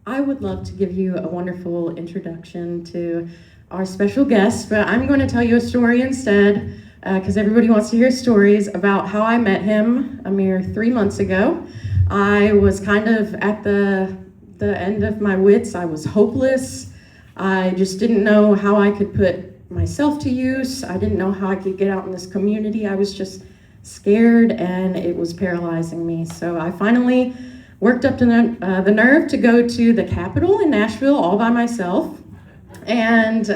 I would love to give you a wonderful introduction to our special guest, but I'm going to tell you a story instead, because everybody wants to hear stories about how I met him a mere 3 months ago. I was kind of at the end of my wits. I was hopeless. I just didn't know how I could put myself to use. I didn't know how I could get out in this community. I was just scared, and it was paralyzing me. So I finally worked up to the nerve to go to the Capitol in Nashville all by myself. And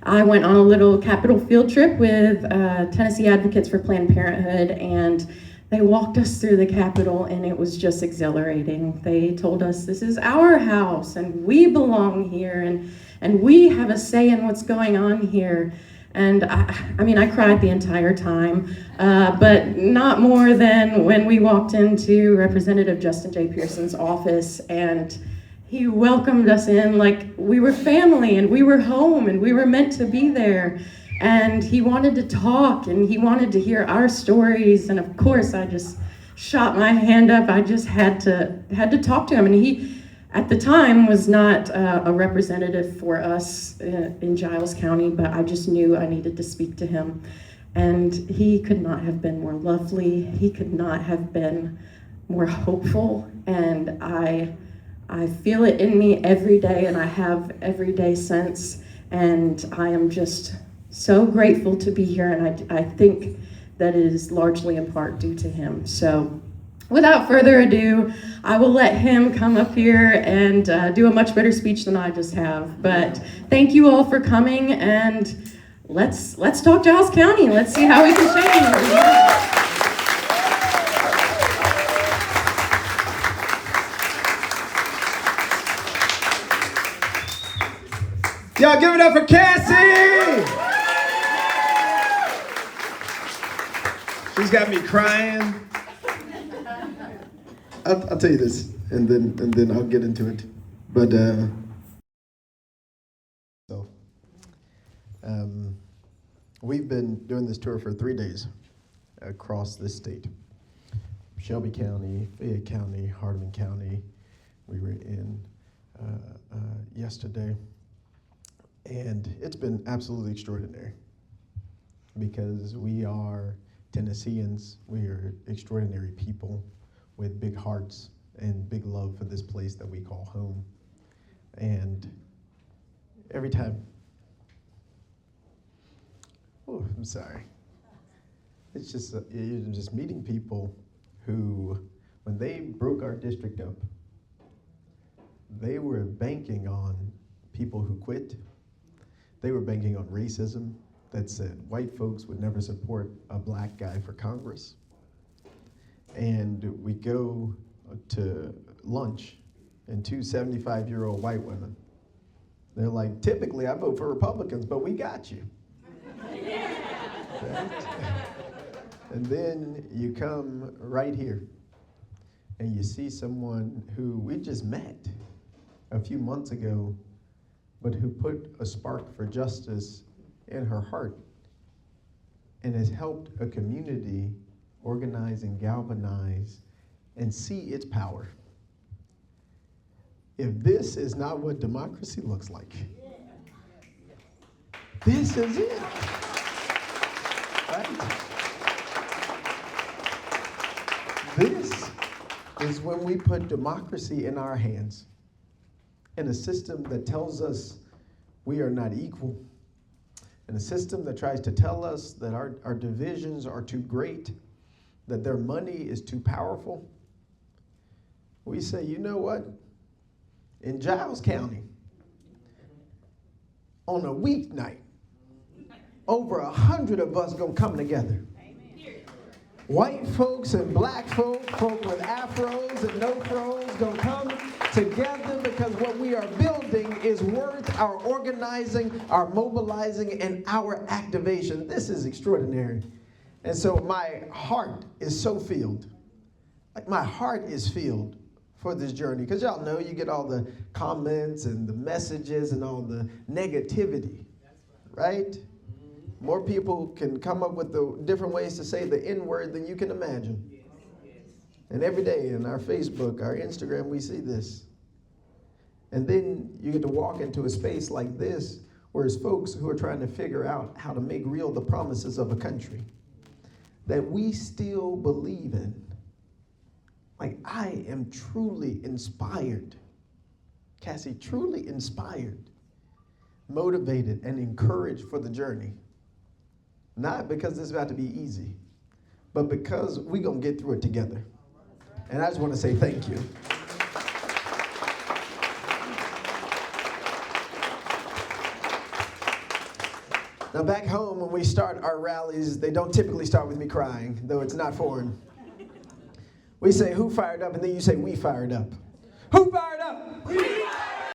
I went on a little Capitol field trip with Tennessee Advocates for Planned Parenthood, and they walked us through the Capitol, and it was just exhilarating. They told us this is our house, and we belong here, and we have a say in what's going on here. And I mean, I cried the entire time, but not more than when we walked into Representative Justin J. Pearson's office, and he welcomed us in like we were family, and we were home, and we were meant to be there. And he wanted to talk, and he wanted to hear our stories, and of course, I just shot my hand up. I just had to talk to him, and he, at the time, was not a representative for us in Giles County, but I just knew I needed to speak to him. And he could not have been more lovely. He could not have been more hopeful. And I feel it in me every day, and I have every day since. And I am just so grateful to be here, and I think that it is largely in part due to him. So, without further ado, I will let him come up here and do a much better speech than I just have. But thank you all for coming, and let's talk Giles County. Let's see how we can change. Y'all give it up for Cassie! She's got me crying. I'll tell you this, and then I'll get into it. But we've been doing this tour for 3 days across this state. Shelby County, Fayette County, Hardeman County. We were in yesterday, and it's been absolutely extraordinary because we are Tennesseans. We are extraordinary people with big hearts and big love for this place that we call home. And every time, I'm sorry. It's just you're just meeting people who, when they broke our district up, they were banking on people who quit. They were banking on racism that said white folks would never support a black guy for Congress. And we go to lunch, and two 75-year-old white women, they're like, typically I vote for Republicans, but we got you. Right? And then you come right here, and you see someone who we just met a few months ago, but who put a spark for justice in her heart and has helped a community organize and galvanize and see its power. If this is not what democracy looks like, this is it. Right? This is when we put democracy in our hands, in a system that tells us we are not equal, in a system that tries to tell us that our divisions are too great, that their money is too powerful. We say, you know what? In Giles County, on a weeknight, over 100 of us gonna come together. White folks and black folk with afros and no fros gonna come together because what we are building is worth our organizing, our mobilizing, and our activation. This is extraordinary. And so my heart is so filled. Like my heart is filled for this journey. Because y'all know you get all the comments and the messages and all the negativity, right? More people can come up with the different ways to say the N-word than you can imagine. And every day in our Facebook, our Instagram, we see this. And then you get to walk into a space like this where it's folks who are trying to figure out how to make real the promises of a country that we still believe in. Like, I am truly inspired, Cassie, truly inspired, motivated, and encouraged for the journey. Not because this is about to be easy, but because we're going to get through it together. And I just want to say thank you. Now, back home, when we start our rallies, they don't typically start with me crying, though it's not foreign. We say, who fired up? And then you say, we fired up. Who fired up? We fired up!